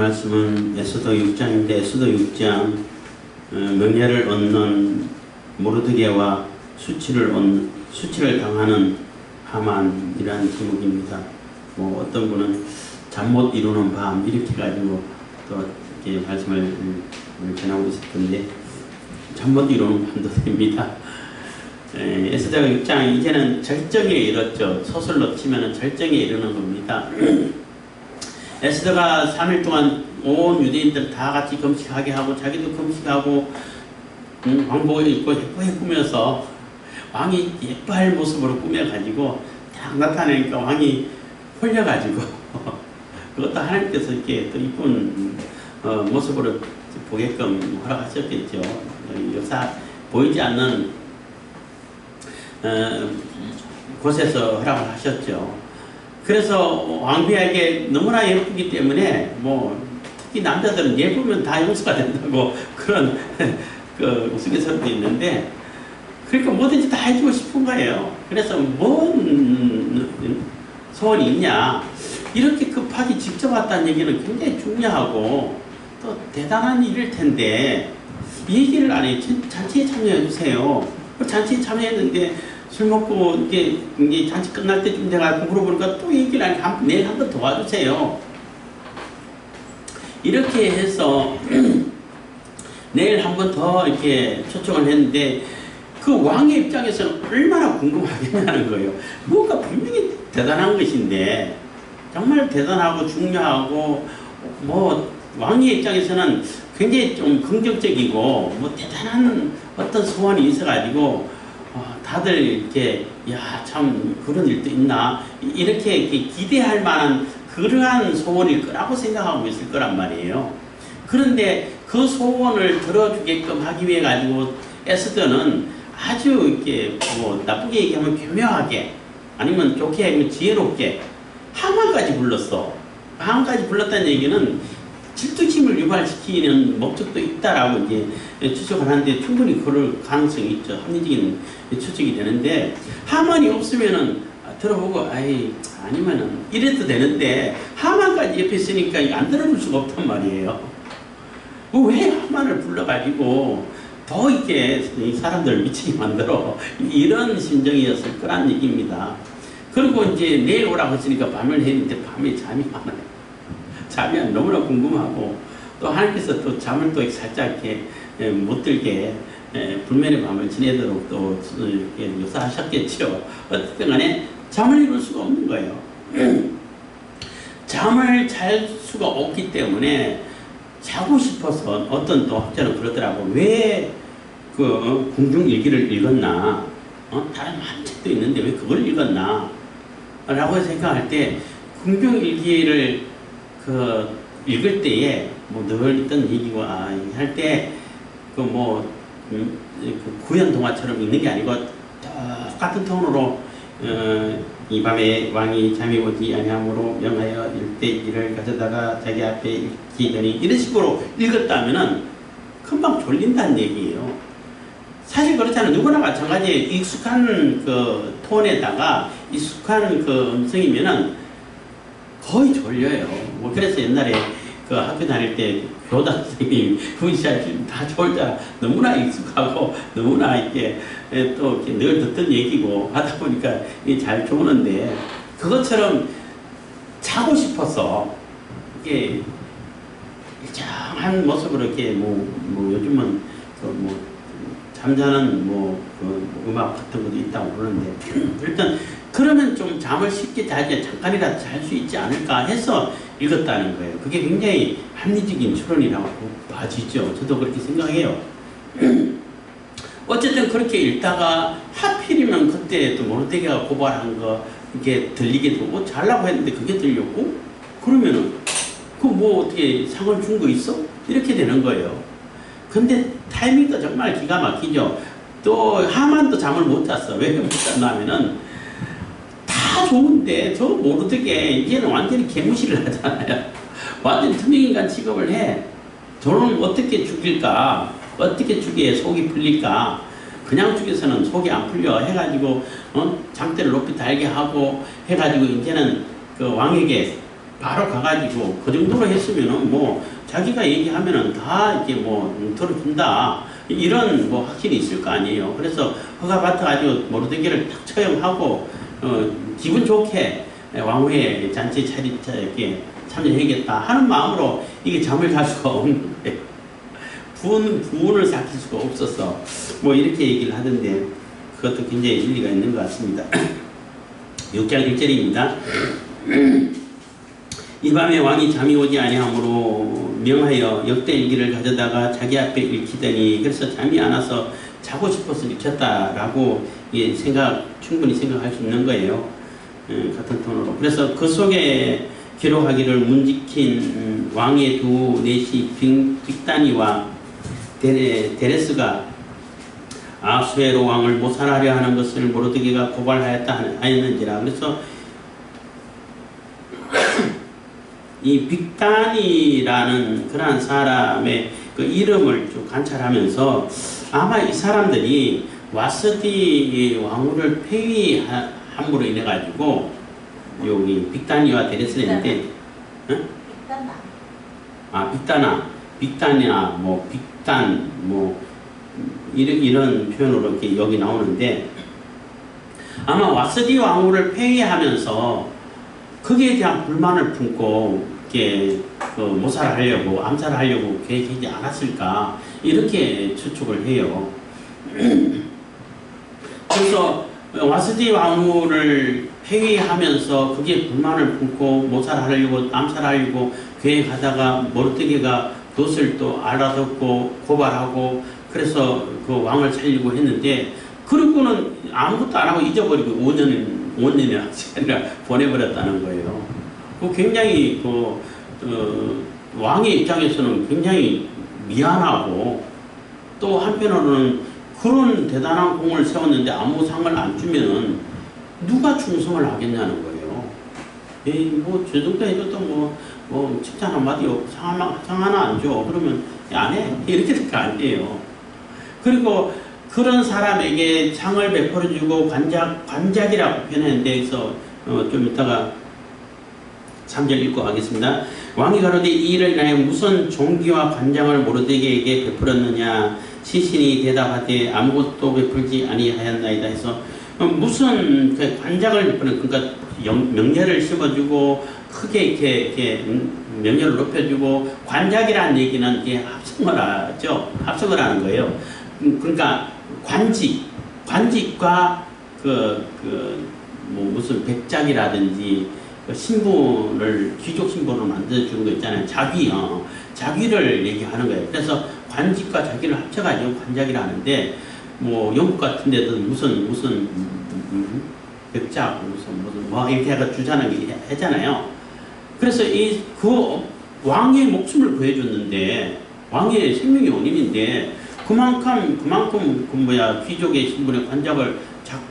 말씀은 에스더 6장인데 에스더 6장 명예를 얻는 모르드게와 수치를 당하는 하만이라는 제목입니다. 뭐 어떤 분은 잠 못 이루는 밤 이렇게 가지고 또 이렇게 말씀을 전하고 있었던데 잠 못 이루는 밤도 됩니다. 에스더 6장 이제는 절정에 이르렀죠. 소설로 치면 절정에 이르는 겁니다. 에스더가 3일 동안 온 유대인들 다 같이 금식하게 하고 자기도 금식하고 왕복을 입고 예쁘게 꾸며서 왕이 예뻐할 모습으로 꾸며가지고 딱 나타나니까 왕이 홀려가지고 그것도 하나님께서 이렇게 또 이쁜 모습으로 보게끔 허락하셨겠죠. 역사 보이지 않는 곳에서 허락을 하셨죠. 그래서 왕비에게 너무나 예쁘기 때문에 뭐 특히 남자들은 예쁘면 다 용서가 된다고 그런 그 우스갯소리도 있는데 그러니까 뭐든지 다 해주고 싶은 거예요. 그래서 뭔 소원이 있냐 이렇게 급하게 직접 왔다는 얘기는 굉장히 중요하고 또 대단한 일일 텐데 이 얘기를 안 해요. 잔치에 참여해 주세요. 잔치에 참여했는데 술 먹고 이게 잔치 끝날 때쯤 돼가지고 물어보니까 또 얘기를 안 해. 내일 한 번 도와주세요. 이렇게 해서 내일 한 번 더 이렇게 초청을 했는데 그 왕의 입장에서는 얼마나 궁금하겠냐는 거예요. 뭔가 분명히 대단한 것인데 정말 대단하고 중요하고 뭐 왕의 입장에서는 굉장히 좀 긍정적이고 뭐 대단한 어떤 소원이 있어가지고 다들 이렇게 야 참 그런 일도 있나 이렇게 기대할 만한 그러한 소원일 거라고 생각하고 있을 거란 말이에요. 그런데 그 소원을 들어주게끔 하기 위해 가지고 에스더는 아주 이렇게 뭐 나쁘게 얘기하면 교묘하게 아니면 좋게 얘기하면 지혜롭게 하만까지 불렀어. 하만까지 불렀다는 얘기는 질투심을 유발시키는 목적도 있다라고 이제 추측을 하는데 충분히 그럴 가능성이 있죠. 합리적인 추측이 되는데 하만이 없으면은 들어보고 아니면은 이래도 되는데 하만까지 옆에 있으니까 안 들어줄 수가 없단 말이에요. 왜 하만을 불러가지고 더 이렇게 사람들을 미치게 만들어 이런 심정이었을 거란 얘기입니다. 그리고 이제 내일 오라고 했으니까 밤을 했는데 밤에 잠이 안 와요. 잠이 너무나 궁금하고 또 하나님께서 또 잠을 또 살짝 이렇게 못 들게 불면의 밤을 지내도록 또 이렇게 역사하셨겠죠. 어쨌든 간에 잠을 이룰 수가 없는 거예요. 잠을 잘 수가 없기 때문에 자고 싶어서 어떤 또 학자는 그러더라고. 왜 그 궁중일기를 읽었나? 다른 한 책도 있는데 왜 그걸 읽었나? 라고 생각할 때 궁중일기를 읽을 때에 뭐 늘 있던 얘기고 할 때 그 구연 동화처럼 읽는 게 아니고 똑같은 톤으로 이 밤에 왕이 잠이 오지 아니하므로 명하여 일대기를 가져다가 자기 앞에 읽히더니 이런 식으로 읽었다면은 금방 졸린다는 얘기예요. 사실 그렇잖아요. 누구나 마찬가지에 익숙한 그 톤에다가 익숙한 그 음성이면은 거의 졸려요. 뭐 그래서 옛날에 그 학교 다닐 때 교장 선생님이 훈시할 다 졸자 너무나 익숙하고 너무나 이렇게 또 이렇게 늘 듣던 얘기고 하다 보니까 이게 잘 좋은데 그것처럼 자고 싶어서 이게 일정한 모습으로 이렇게 뭐 요즘은 그 잠자는 그 음악 같은 것도 있다고 그러는데 일단 그러면 좀 잠을 쉽게 자지 잠깐이라도 잘 수 있지 않을까 해서 읽었다는 거예요. 그게 굉장히 합리적인 추론이라고 봐지죠. 저도 그렇게 생각해요. 어쨌든 그렇게 읽다가 하필이면 그때 또 모르드게가 고발한 거 이게 들리게 되고 잘라고 했는데 그게 들렸고 그러면은 그 뭐 어떻게 상을 준 거 있어? 이렇게 되는 거예요. 근데 타이밍도 정말 기가 막히죠. 또 하만도 잠을 못 잤어. 왜 못 잤냐면은 다 좋은데 저 모르드게 이제는 완전히 개무시를 하잖아요. 완전히 투명인간 취급을 해. 저는 어떻게 죽일까? 어떻게 죽여야 속이 풀릴까? 그냥 죽여서는 속이 안 풀려 해가지고 장대를 높이 달게 하고 해가지고 이제는 그 왕에게 바로 가가지고 그 정도로 했으면은 뭐 자기가 얘기하면은 다 이렇게 뭐 들어준다 이런 뭐 확신이 있을 거 아니에요. 그래서 허가 받아가지고 모르드게를 탁 처형하고 기분 좋게 왕후의 잔치에 이렇게 참여해야겠다 하는 마음으로 이게 잠을 잘 수가 없는 거예요. 부운을 삭힐 수가 없어서 뭐 이렇게 얘기를 하던데 그것도 굉장히 일리가 있는 것 같습니다. 6장 1절입니다. 이 밤에 왕이 잠이 오지 아니하므로 명하여 역대일기를 가져다가 자기 앞에 읽히더니 그래서 잠이 안 와서 자고 싶어서 읽혔다라고 충분히 생각할 수 있는 거예요. 같은 톤으로. 그래서 그 속에 기록하기를 문지킨 왕의 두 넷이 빅다니와 데레스가 아수에로 왕을 모살하려 하는 것을 모르드게가 고발하였다 하였는지라. 그래서 이 빅다니라는 그러한 사람의 그 이름을 좀 관찰하면서 아마 이 사람들이 와스디 왕후를 폐위함으로 인해 가지고 여기 빅다니와 데레스인데, 응? 빅다나, 뭐 빅단, 뭐 이런 표현으로 이렇게 여기 나오는데 아마 와스디 왕후를 폐위하면서 거기에 대한 불만을 품고 이렇게 모살하려고 암살하려고 계획하지 않았을까 이렇게 추측을 해요. 그래서 와스디 왕후를 폐위하면서 그게 불만을 품고 모살하려고 암살하려고 계획하다가 모르드게가 그것을 또 알아듣고 고발하고 그래서 그 왕을 살리고 했는데 그리고는 아무것도 안 하고 잊어버리고 5년이나 시간이나 보내버렸다는 거예요. 굉장히 왕의 입장에서는 굉장히 미안하고 또 한편으로는 그런 대단한 공을 세웠는데 아무 상을 안 주면은 누가 충성을 하겠냐는 거예요. 에이, 뭐, 저 정도 해줘도 뭐, 칭찬 한마디, 상 하나 안 줘. 그러면 안 해. 이렇게 안 돼요. 그리고 그런 사람에게 상을 베풀어주고 관작이라고 표현했는데, 그래서 좀 이따가 3절 읽고 가겠습니다. 왕이 가로되 이 일을 인하여 무슨 종기와 관장을 모르드게에게 베풀었느냐. 시신이 대답하되 아무것도 베풀지 아니하였나이다 해서 무슨 관작을 베푸는 그러니까 명예를 심어주고 크게 이렇게 명예를 높여주고 관작이라는 얘기는 이게 합성을 하죠. 합성을 하는 거예요. 그러니까 관직과 뭐 무슨 백작이라든지 신분을 귀족 신분으로 만들어주는 거 있잖아요. 자귀를 얘기하는 거예요. 그래서 관직과 자귀를 합쳐가지고 관작이라 하는데 뭐 영국 같은 데도 무슨 백작 무슨 뭐 이렇게 해가 주자는 게 하잖아요. 그래서 그 왕의 목숨을 구해줬는데 왕의 생명의 원인인데 그만큼 귀족의 신분의 관작을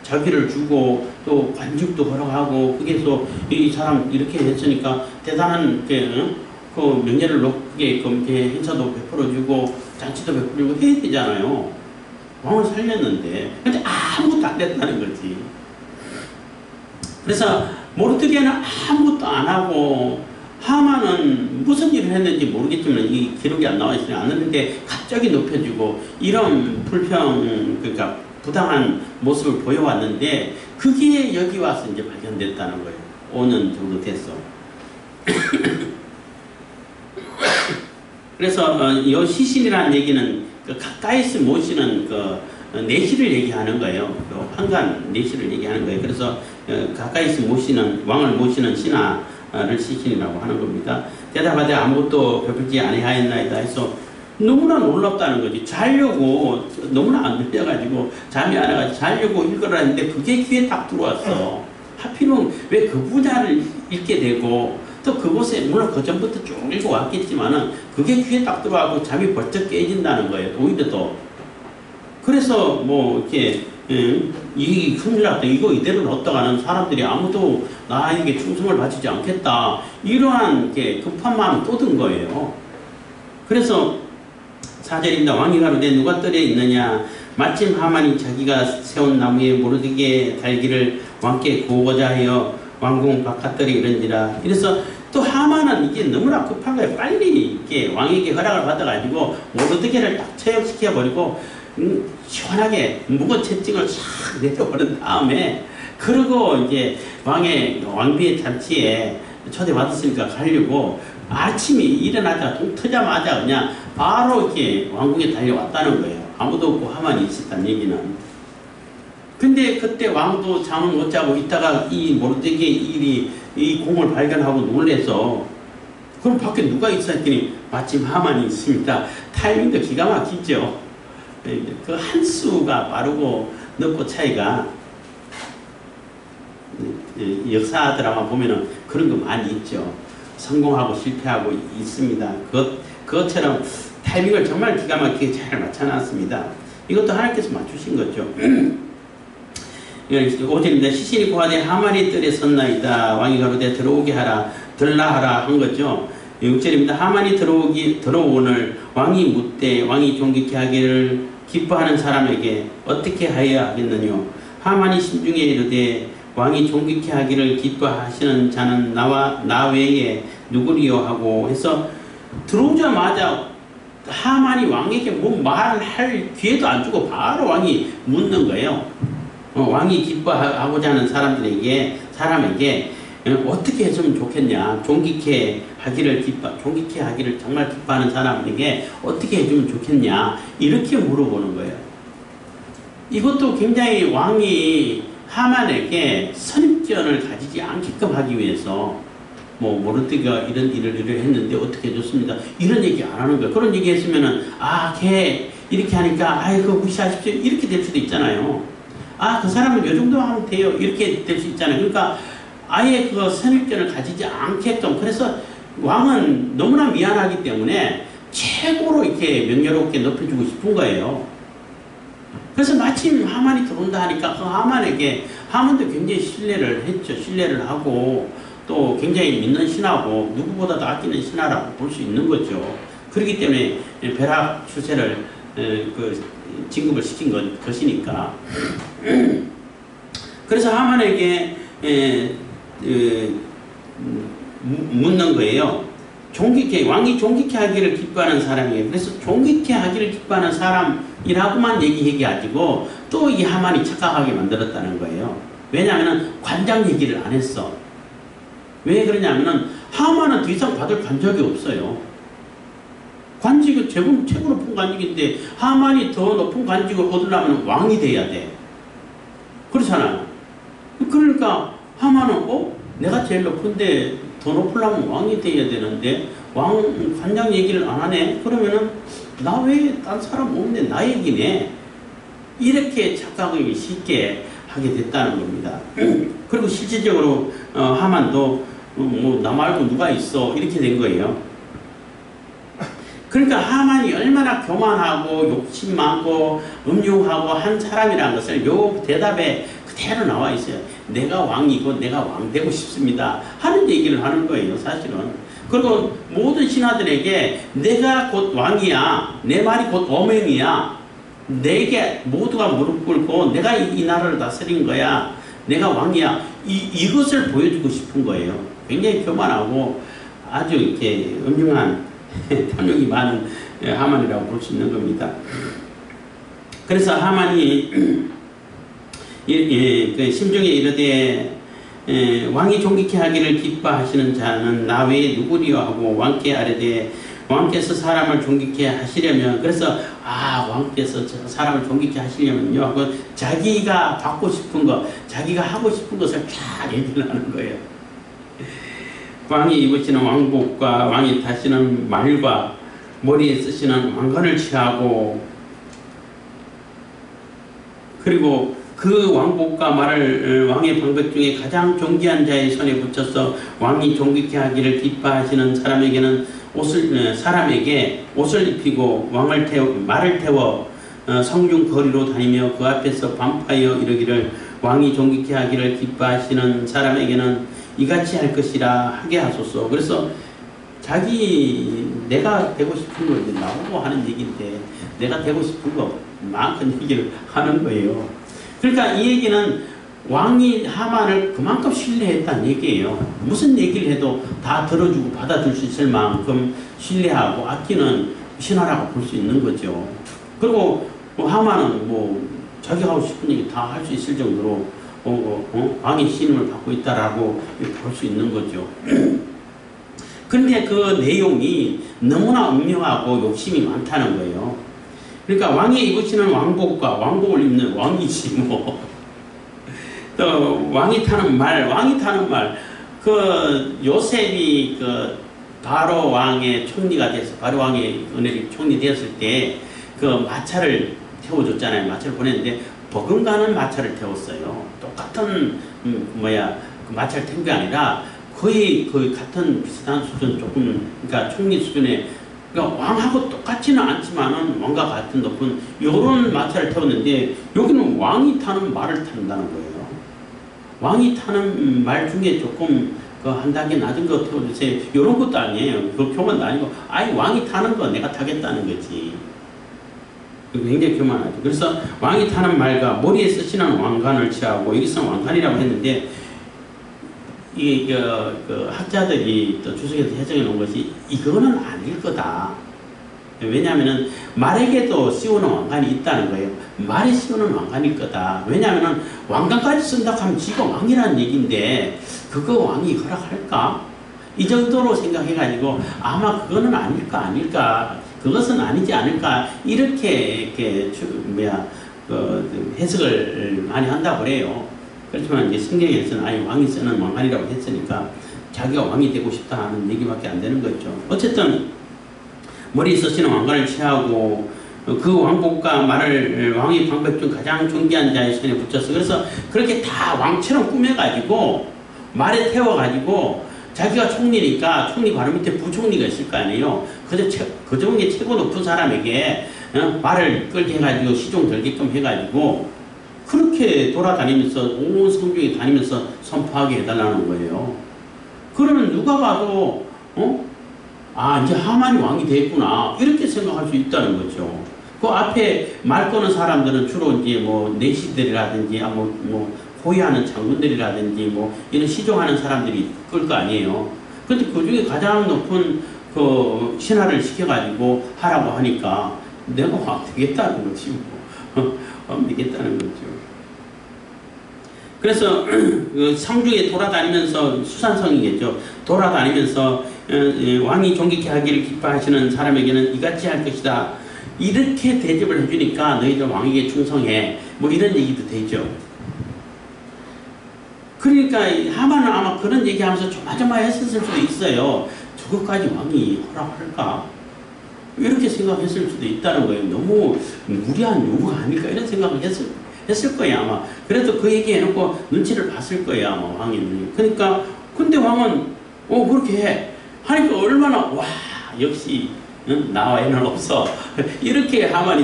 자기를 주고 또 관직도 허락하고 거기서 이 사람 이렇게 했으니까 대단한 그 명예를 높게 행사도 베풀어주고 잔치도 베풀어주고 해야 되잖아요. 왕을 살렸는데 근데 아무것도 안 됐다는 거지. 그래서 모르드게는 아무것도 안 하고 하만은 무슨 일을 했는지 모르겠지만 이 기록이 안 나와 있으니 안 했는데 갑자기 높여주고 이런 그러니까 부당한 모습을 보여왔는데 그게 여기 와서 이제 발견됐다는 거예요. 5년 정도 됐어. 그래서 이 시신이라는 얘기는 가까이서 모시는 내시를 얘기하는 거예요. 환관 내시를 얘기하는 거예요. 그래서 가까이서 모시는 왕을 모시는 신하를 시신이라고 하는 겁니다. 대답하되 아무것도 베풀지 아니하였나이다 해서 너무나 놀랍다는 거지. 자려고 너무나 안 들려가지고 잠이 안 와가지고 자려고 읽으라 했는데 그게 귀에 딱 들어왔어. 하필은 왜 그 분야를 읽게 되고 또 그곳에 물론 그 전부터 쭉 읽어왔겠지만은 그게 귀에 딱 들어와서 잠이 벌쩍 깨진다는 거예요. 오히려 더. 그래서 뭐 이렇게 이 큰일 났다. 이거 이대로 뒀다가는 사람들이 아무도 나에게 충성을 바치지 않겠다. 이러한 급한 마음이 또 든 거예요. 그래서 4절입니다. 왕이 가로되 누가 뜰에 있느냐. 마침 하만이 자기가 세운 나무에 모르드게 달기를 왕께 구하고자 하여 왕궁 바깥들이 이런지라. 그래서 또 하만은 이게 너무나 급한 거예요. 빨리 이렇게 왕에게 허락을 받아가지고 모르드게를 딱 처형시켜버리고 시원하게 묵은 채찍을 싹 내려버린 다음에 그러고 이제 왕비의 잔치에 초대받았으니까 가려고 아침에 일어나자 동 트자마자 그냥 바로 이렇게 왕궁에 달려왔다는 거예요. 아무도 없고 하만이 있었다는 얘기는. 근데 그때 왕도 잠을 못 자고 있다가 이 모르드게 일이 이 공을 발견하고 놀래서 그럼 밖에 누가 있어 했더니 마침 하만이 있습니다. 타이밍도 기가 막히죠. 그 한 수가 빠르고 넓고 차이가 역사 드라마 보면은 그런 거 많이 있죠. 성공하고 실패하고 있습니다. 그것처럼 타이밍을 정말 기가 막히게 잘 맞춰놨습니다. 이것도 하나님께서 맞추신 거죠. 5절입니다. 시신이 고아되 하만이 뜰에 섰나이다. 왕이 가로되 들어오게 하라 들라하라 한 거죠. 6절입니다. 하만이 들어오늘 왕이 묻되 왕이 존귀케 하기를 기뻐하는 사람에게 어떻게 하여야 하겠느뇨. 하만이 심중에 이르되 왕이 존귀케 하기를 기뻐하시는 자는 나 외에 누구리요 하고 해서 들어오자마자 하만이 왕에게 뭐 말을 할 기회도 안 주고 바로 왕이 묻는 거예요. 왕이 기뻐하고자 하는 사람에게 어떻게 해주면 좋겠냐. 존귀케 하기를 정말 기뻐하는 사람에게 어떻게 해주면 좋겠냐. 이렇게 물어보는 거예요. 이것도 굉장히 왕이 하만에게 선입견을 가지지 않게끔 하기 위해서 뭐 모르드게가 이런 일을 했는데 어떻게 해줬습니다. 이런 얘기 안 하는 거예요. 그런 얘기 했으면은 걔 이렇게 하니까 그거 무시하십시오. 이렇게 될 수도 있잖아요. 그 사람은 요 정도 하면 돼요. 이렇게 될 수 있잖아요. 그러니까 아예 그 선입견을 가지지 않게끔. 그래서 왕은 너무나 미안하기 때문에 최고로 이렇게 명예롭게 높여주고 싶은 거예요. 그래서 마침 하만이 들어온다 하니까 그 하만도 굉장히 신뢰를 했죠. 신뢰를 하고 또 굉장히 믿는 신하고 누구보다도 아끼는 신하라고 볼 수 있는 거죠. 그렇기 때문에 벼락 추세를 진급을 시킨 것이니까. 그래서 하만에게 묻는 거예요. 왕이 존귀케 하기를 기뻐하는 사람이에요. 그래서 존귀케 하기를 기뻐하는 사람이라고만 얘기해가지고 또 이 하만이 착각하게 만들었다는 거예요. 왜냐하면 관장 얘기를 안 했어. 왜 그러냐면은 하만은 더 이상 받을 관직이 없어요. 관직은 최고 높은 관직인데 하만이 더 높은 관직을 얻으려면 왕이 돼야 돼. 그렇잖아요. 그러니까 하만은 내가 제일 높은데 더 높으려면 왕이 돼야 되는데 관장 얘기를 안 하네. 그러면은 나 외에 딴 사람 없네. 나 얘기네. 이렇게 착각을 쉽게 하게 됐다는 겁니다. 그리고 실질적으로 하만도 나 말고 누가 있어 이렇게 된 거예요. 그러니까 하만이 얼마나 교만하고 욕심 많고 음흉하고 한 사람이라는 것을 요 대답에 그대로 나와 있어요. 내가 왕이고 내가 왕 되고 싶습니다 하는 얘기를 하는 거예요. 사실은. 그리고 모든 신하들에게 내가 곧 왕이야. 내 말이 곧 어명이야. 내게 모두가 무릎 꿇고 내가 이 나라를 다스린 거야. 내가 왕이야. 이것을 보여주고 싶은 거예요. 굉장히 교만하고 아주 이렇게 음흉한 탐욕이 많은 하만이라고 볼 수 있는 겁니다. 그래서 하만이 심중에 이르되 왕이 존귀케 하기를 기뻐하시는 자는 나 외에 누구리요 하고 왕께 아뢰되 왕께서 사람을 존귀케 하시려면 그래서 왕께서 사람을 존귀케 하시려면요 하고 자기가 받고 싶은 거 자기가 하고 싶은 것을 쫙 얘기를 하는 거예요. 왕이 입으시는 왕복과 왕이 타시는 말과 머리에 쓰시는 왕관을 취하고 그리고 그 왕복과 말을 왕의 방백 중에 가장 존귀한 자의 손에 붙여서 왕이 존귀케 하기를 기뻐하시는 사람에게 옷을 입히고 말을 태워 성중 거리로 다니며 그 앞에서 반파하여 이르기를 왕이 존귀케 하기를 기뻐하시는 사람에게는 이같이 할 것이라 하게 하소서. 그래서 내가 되고 싶은 거 이제 나오고 하는 얘기인데 내가 되고 싶은 것만큼 얘기를 하는 거예요. 그러니까 이 얘기는 왕이 하만을 그만큼 신뢰했다는 얘기예요. 무슨 얘기를 해도 다 들어주고 받아줄 수 있을 만큼 신뢰하고 아끼는 신하라고 볼 수 있는 거죠. 그리고 하만은 뭐 자기가 하고 싶은 얘기 다 할 수 있을 정도로 왕의 신임을 받고 있다라고 볼 수 있는 거죠. 그런데 그 내용이 너무나 음흉하고 욕심이 많다는 거예요. 그러니까 왕이 입으시는 왕복과 왕복을 입는 왕이지 뭐. 또 왕이 타는 말, 그 요셉이 그 바로 왕의 총리가 돼서 바로 왕의 은혜리 총리 되었을 때 그 마차를 태워줬잖아요. 마차를 보냈는데 버금가는 마차를 태웠어요. 똑같은 그 마차를 태운 게 아니라 거의 같은 비슷한 수준 조금 그러니까 총리 수준의 그러니까 왕하고 똑같지는 않지만은 왕과 같은 높은 요런 마차를 태웠는데 여기는 왕이 타는 말을 탄다는 거예요. 왕이 타는 말 중에 조금 한 단계 낮은 거 태워주세요. 이런 것도 아니에요. 그 교만도 아니고 아예 왕이 타는 거 내가 타겠다는 거지. 굉장히 교만하죠. 그래서 왕이 타는 말과 머리에 쓰시는 왕관을 취하고 여기서는 왕관이라고 했는데 그 학자들이 또 주석에서 해석해 놓은 것이 이거는 아닐 거다. 왜냐하면 말에게도 씌우는 왕관이 있다는 거예요. 말에 씌우는 왕관일 거다. 왜냐하면 왕관까지 쓴다고 하면 지가 왕이라는 얘기인데 그거 왕이 허락할까? 이 정도로 생각해가지고 아마 그거는 아닐까 그것은 아니지 않을까 이렇게 해석을 많이 한다고 그래요. 그렇지만 이제 성경에서는 아예 왕이 쓰는 왕관이라고 했으니까 자기가 왕이 되고 싶다 하는 얘기밖에 안 되는 거죠. 어쨌든 머리에 쓰시는 왕관을 취하고 그 왕복과 말을 왕의 방백 중 가장 존귀한 자의 손에 붙였어. 그래서 그렇게 다 왕처럼 꾸며가지고 말에 태워가지고 자기가 총리니까 총리 바로 밑에 부총리가 있을 거 아니에요. 그 중에 최고 높은 사람에게 말을 끌게 해가지고 시종 들게끔 해가지고 그렇게 돌아다니면서 온 성중에 다니면서 선포하게 해달라는 거예요. 그러면 누가 봐도 이제 하만이 왕이 됐구나 이렇게 생각할 수 있다는 거죠. 그 앞에 말 거는 사람들은 주로 이제 뭐 내시들이라든지 호위하는 장군들이라든지 이런 시종하는 사람들이 끌 거 아니에요. 근데 그 중에 가장 높은 그 신하를 시켜가지고 하라고 하니까 내가 왕 되겠다는 거지 왕 되겠다는 거죠. 그래서 그 성중에 돌아다니면서 수산성이겠죠. 돌아다니면서 왕이 존귀케 하기를 기뻐하시는 사람에게는 이같이 할 것이다. 이렇게 대접을 해주니까 너희들 왕에게 충성해. 이런 얘기도 되죠. 그러니까 하만은 아마 그런 얘기하면서 조마조마했을 수도 있어요. 저것까지 왕이 허락할까? 이렇게 생각했을 수도 있다는 거예요. 너무 무리한 요구가 아닐까 이런 생각을 했을 거예요 아마. 그래도 그 얘기 해놓고 눈치를 봤을 거예요 아마 왕의 눈이. 그러니까 근데 왕은 그렇게 해 하니까 얼마나 와 역시 나 외에는 없어 이렇게 하만이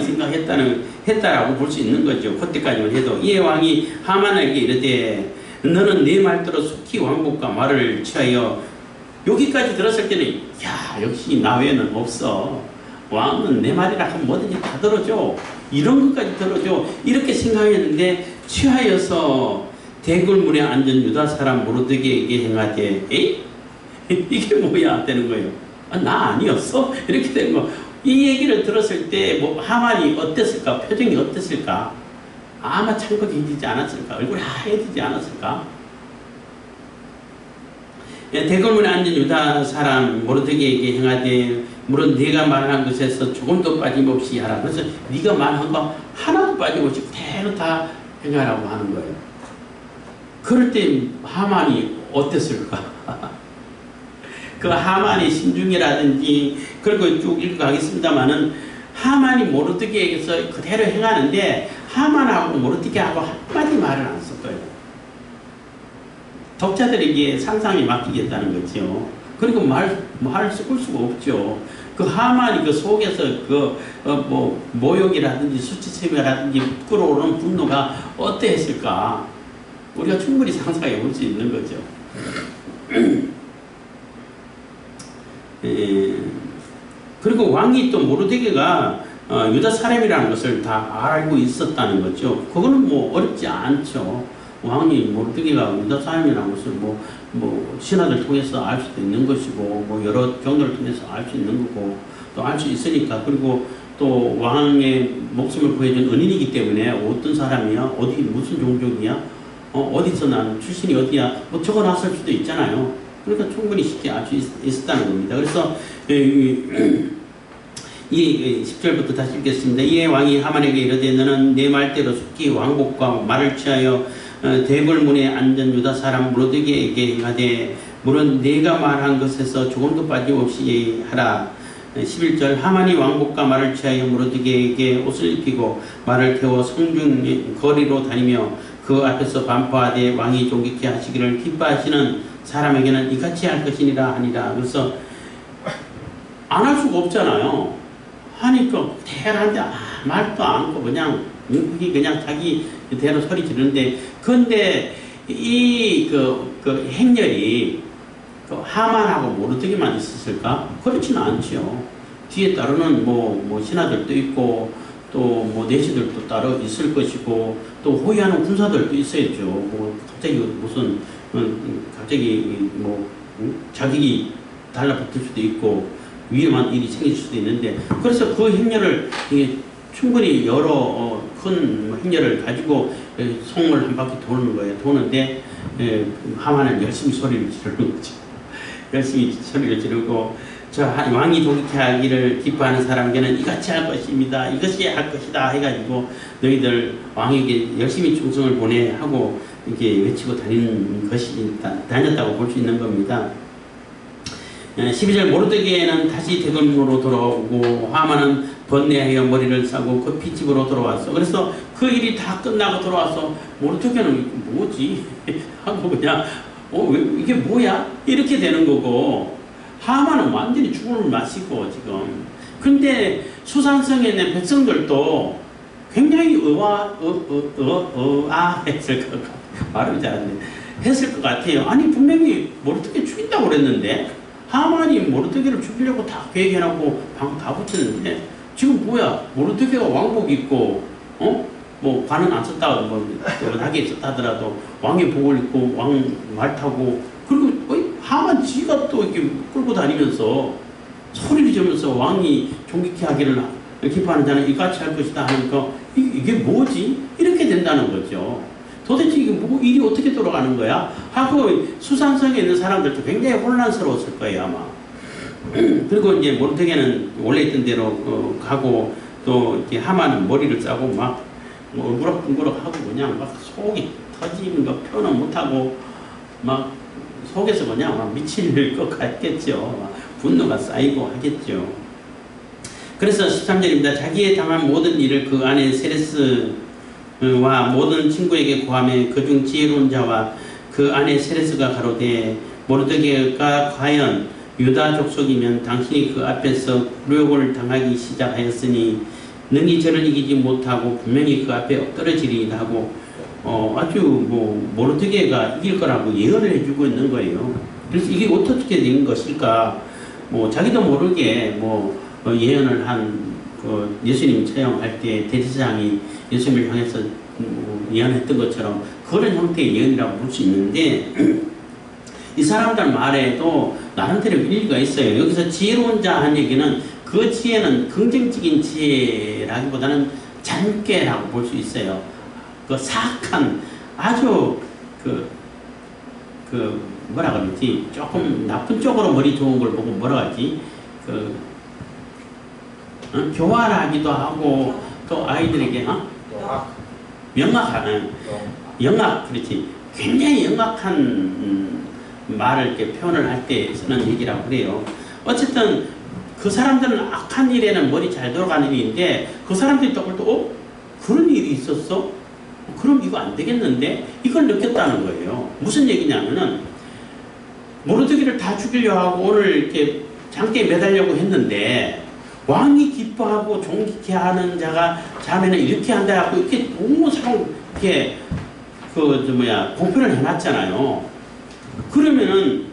했다라고 볼 수 있는 거죠. 그때까지만 해도. 이에 왕이 하만에게 이르되 너는 내 말대로 속히 왕복과 말을 취하여 여기까지 들었을 때는 야 역시 나 외에는 없어. 왕은 내 말이라 하면 뭐든지 다 들어줘. 이런 것까지 들어줘. 이렇게 생각했는데 취하여서 대궐문에 앉은 유다 사람 모르드게에게 행하되 에이? 이게 뭐야 되는 거예요. 나 아니었어? 이렇게 된 거. 이 얘기를 들었을 때 하만이 어땠을까? 표정이 어땠을까? 아마 참석해지지 않았을까? 얼굴이 하얘지지 않았을까? 대궐문에 앉은 유다 사람 모르드게에게 행하되 물론 네가 말한 것에서 조금도 빠짐없이 하라. 그래서 네가 말한 거 하나도 빠짐없이 그대로 다 행하라고 하는 거예요. 그럴 때 하만이 어땠을까? 그 하만의 심중이라든지 그리고 쭉 읽어가겠습니다만은 하만이 모르드게에게서 그대로 행하는데 하만하고 모르드게하고 한마디 말을 안 썼어요. 독자들에게 상상이 맡기겠다는 거죠. 그리고 말을 섞을 수가 없죠. 그 하만이 그 속에서 모욕이라든지 수치심이라든지 끌어오르는 분노가 어떠했을까? 우리가 충분히 상상해 볼 수 있는 거죠. 그리고 왕이 또 모르드게가 유다 사람이라는 것을 다 알고 있었다는 거죠. 그거는 어렵지 않죠. 왕이 모르드게가 유다 사람이라는 것을 뭐 신하들 통해서 알 수도 있는 것이고 뭐 여러 경로를 통해서 알 수 있는 거고 또 알 수 있으니까 그리고 또 왕의 목숨을 구해준 은인이기 때문에 어떤 사람이야 어디 무슨 종족이야 어디서 난 출신이 어디야 뭐 적어놨을 수도 있잖아요. 그러니까 충분히 쉽게 알 수 있었다는 겁니다. 그래서 이 10절부터 다시 읽겠습니다. 이에 왕이 하만에게 이르되 너는 내 말대로 속히 왕복과 말을 취하여 대궐문에 앉은 유다 사람 모르드게에게 행하되 물은 네가 말한 것에서 조금도 빠짐없이 하라. 11절 하만이 왕복과 말을 취하여 모르드게에게 옷을 입히고 말을 태워 성중 거리로 다니며 그 앞에서 반포하되 왕이 존귀케 하시기를 기뻐하시는 사람에게는 이같이 할 것이니라 하니라. 그래서 안 할 수가 없잖아요. 하니까 대단한데 말도 않고 그냥 자기 대로 소리 지르는데 근데 이 행렬이 하만하고 모르드게만 있었을까? 그렇지는 않죠. 뒤에 따르는 뭐 신하들도 있고 또 뭐 내시들도 따로 있을 것이고 또 호위하는 군사들도 있어야죠. 뭐 갑자기 무슨 갑자기 뭐 자격이 달라붙을 수도 있고 위험한 일이 생길 수도 있는데 그래서 그 행렬을 충분히 여러 큰 행렬을 가지고 성을 한 바퀴 도는 거예요. 도는데 하만은 열심히 소리를 지르는 거죠. 열심히 소리를 지르고 저 왕이 존귀케 하기를 기뻐하는 사람에게는 이같이 할 것입니다. 이것이 할 것이다 해가지고 너희들 왕에게 열심히 충성을 보내 하고 이렇게 외치고 다녔다고 볼 수 있는 겁니다. 12절 모르드게는 다시 대궐문으로 돌아오고 하만은 번뇌하여 머리를 싸고 급히 집으로 돌아왔어. 그래서 그 일이 다 끝나고 돌아와서 모르드게는 뭐지? 하고 그냥 이게 뭐야? 이렇게 되는 거고 하만은 완전히 죽음을 마시고 지금 근데 수산성에 있는 백성들도 굉장히 했을 것 같아요. 말을 잘하네. 했을 것 같아요. 아니 분명히 모르드게 죽인다고 그랬는데 하만이 모르드게를 죽이려고 다 계획해놓고 방 다 붙였는데 지금 뭐야 모르드게가 왕복 입고 뭐 관은 안 썼다고 뭐 하게 썼다 하더라도 왕의 복을 입고 왕 말 타고 그리고 하만 지가 또 이렇게 끌고 다니면서 소리를 지르면서 왕이 존귀케 하기를 기뻐하는 자는 이같이 할 것이다 하니까 이게 뭐지? 이렇게 된다는 거죠. 도대체 이게 뭐 일이 어떻게 돌아가는 거야? 하고 수산성에 있는 사람들도 굉장히 혼란스러웠을 거예요 아마. 그리고 이제 모르드게는 원래 있던 대로 가고 또 이렇게 하만은 머리를 싸고 막 울그럭울그럭 하고 그냥 막 속이 터지는 거 표현 못하고 막 속에서 그냥 막 미칠 것 같겠죠. 분노가 쌓이고 하겠죠. 그래서 13절입니다. 자기의 당한 모든 일을 그 아내 세레스와 모든 친구에게 고하며 그중 지혜로운 자와 그 아내 세레스가 가로되 모르드게가 과연 유다 족속이면 당신이 그 앞에서 굴욕을 당하기 시작하였으니 능히 저를 이기지 못하고 분명히 그 앞에 엎드러지리이다 하고 아주 모르드게가 이길 거라고 예언을 해주고 있는 거예요. 그래서 이게 어떻게 된 것일까? 자기도 모르게 예언을 한 예수님 처형할 때 대제사장이 예수님을 향해서 예언했던 것처럼 그런 형태의 예언이라고 볼 수 있는데 이 사람들 말에도 나름대로 일리가 있어요. 여기서 지혜로운 자 한 얘기는 그 지혜는 긍정적인 지혜라기보다는 잔꾀라고 볼 수 있어요. 그 사악한 아주 뭐라 그러지 조금 나쁜 쪽으로 머리 좋은 걸 보고 뭐라 하지 교활하기도 하고 또 아이들에게 영악한 그렇지 굉장히 영악한 말을 이렇게 표현을 할 때 쓰는 얘기라고 그래요. 어쨌든 그 사람들은 악한 일에는 머리 잘 돌아가는 일인데 그 사람들이 또 그런 일이 있었어? 그럼 이거 안 되겠는데? 이걸 느꼈다는 거예요. 무슨 얘기냐면은 모르드게를 다 죽이려 하고 오늘 이렇게 장대에 매달려고 했는데 왕이 기뻐하고 존귀케 하는 자가 자매는 이렇게 한다 하고 이렇게 너무 이렇게 공표를 해놨잖아요. 그러면은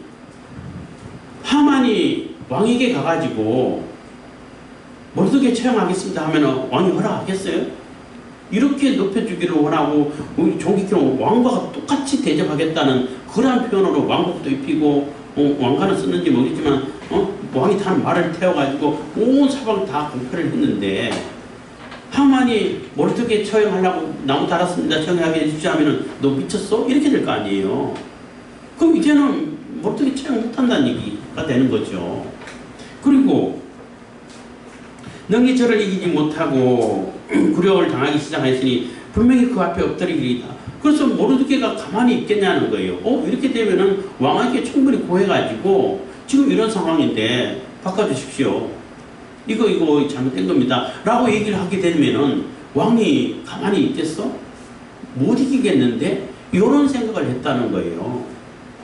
하만이 왕에게 가가지고 모르드게 처형하겠습니다 하면은 왕이 허락하겠어요? 이렇게 높여주기를 원하고 종기키는 왕과 똑같이 대접하겠다는 그러한 표현으로 왕복도 입히고 왕관을 썼는지 모르겠지만 왕이 타는 말을 태워가지고 온 사방 다 공표를 했는데 하만이 모르드게 처형하려고 나무 달았습니다. 처형하게 해주지 하면은 너 미쳤어? 이렇게 될 거 아니에요. 그럼 이제는 모르드게 처형 못한다는 얘기가 되는 거죠. 그리고 능히 저를 이기지 못하고 굴욕을 당하기 시작했으니 분명히 그 앞에 엎드리리이다. 그래서 모르드게가 가만히 있겠냐는 거예요. 이렇게 되면은 왕에게 충분히 고해가지고 지금 이런 상황인데 바꿔주십시오. 이거 잘못된 겁니다. 라고 얘기를 하게 되면은 왕이 가만히 있겠어? 못 이기겠는데? 이런 생각을 했다는 거예요.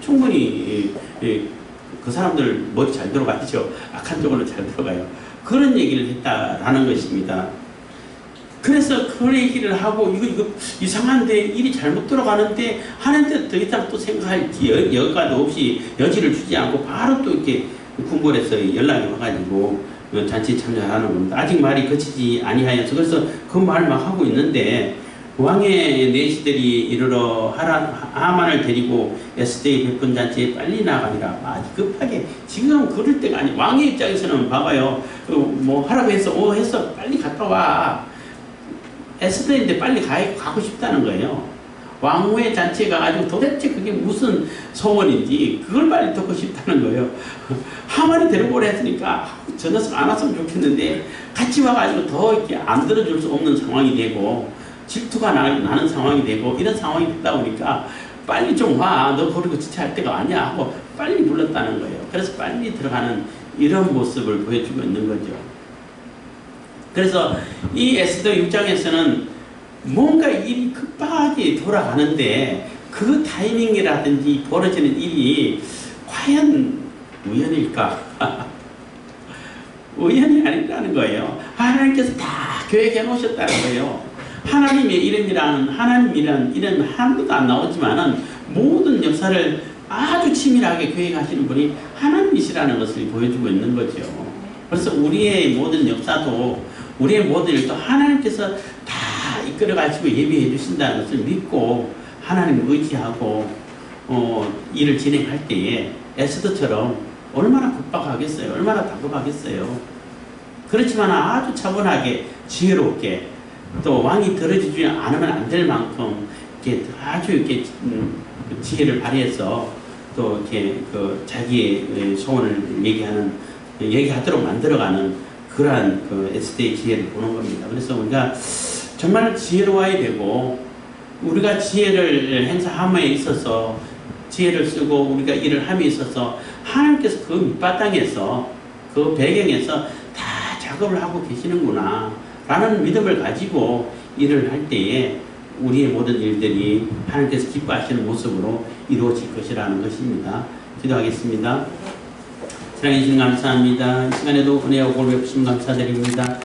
충분히 그 사람들 머리 잘 들어가죠. 악한 쪽으로 잘 들어가요. 그런 얘기를 했다라는 것입니다. 그래서 그 얘기를 하고 이거 이상한데 일이 잘못 들어가는데 하는데 더 이상 또 생각할 여과도 없이 여지를 주지 않고 바로 또 이렇게 궁궐에서 연락이 와가지고 잔치에 참여하는 겁니다. 아직 말이 거치지 아니하여서 그래서 그 말 막 하고 있는데 왕의 내시들이 이르러 하만을 데리고 에스더의 백분 잔치에 빨리 나가니라. 아주 급하게 지금 그럴 때가 아니. 왕의 입장에서는 봐봐요. 뭐 하라고 해서 했어 빨리 갔다 와. 에스더인데 빨리 가고 싶다는 거예요. 왕후의 잔치가 가지고 도대체 그게 무슨 소원인지 그걸 빨리 듣고 싶다는 거예요. 하만이 데리고 오라 했으니까 저 녀석 안 왔으면 좋겠는데 같이 와가지고 더 이렇게 안 들어줄 수 없는 상황이 되고 질투가 나는 상황이 되고 이런 상황이 되다 보니까 빨리 좀 와. 너 그리고 지체할 때가 아니야 하고 빨리 불렀다는 거예요. 그래서 빨리 들어가는 이런 모습을 보여주고 있는 거죠. 그래서 이 에스더 6장에서는 뭔가 일이 급하게 돌아가는데 그 타이밍이라든지 벌어지는 일이 과연 우연일까? 우연이 아니라는 거예요. 하나님께서 다 계획해 놓으셨다는 거예요. 하나님의 하나님이란 이름 한 번도 안 나오지만은 모든 역사를 아주 치밀하게 계획하시는 분이 하나님이시라는 것을 보여주고 있는 거죠. 그래서 우리의 모든 역사도 우리의 모든 일도 하나님께서 다 이끌어 가지고 예비해 주신다는 것을 믿고 하나님을 의지하고 일을 진행할 때에 에스더처럼 얼마나 급박하겠어요. 얼마나 다급하겠어요. 그렇지만 아주 차분하게 지혜롭게 또 왕이 들어주지 않으면 안 될 만큼 이렇게 아주 이렇게 지혜를 발휘해서 또 이렇게 자기의 소원을 얘기하도록 만들어가는 그러한 에스더의 지혜를 보는 겁니다. 그래서 우리가 정말 지혜로워야 되고 우리가 지혜를 행사함에 있어서 지혜를 쓰고 우리가 일을 함에 있어서 하나님께서 그 밑바탕에서 그 배경에서 다 작업을 하고 계시는구나 라는 믿음을 가지고 일을 할 때에 우리의 모든 일들이 하나님께서 기뻐하시는 모습으로 이루어질 것이라는 것입니다. 기도하겠습니다. 사랑해 주님 감사합니다. 이 시간에도 은혜와 복을 베푸심 감사드립니다.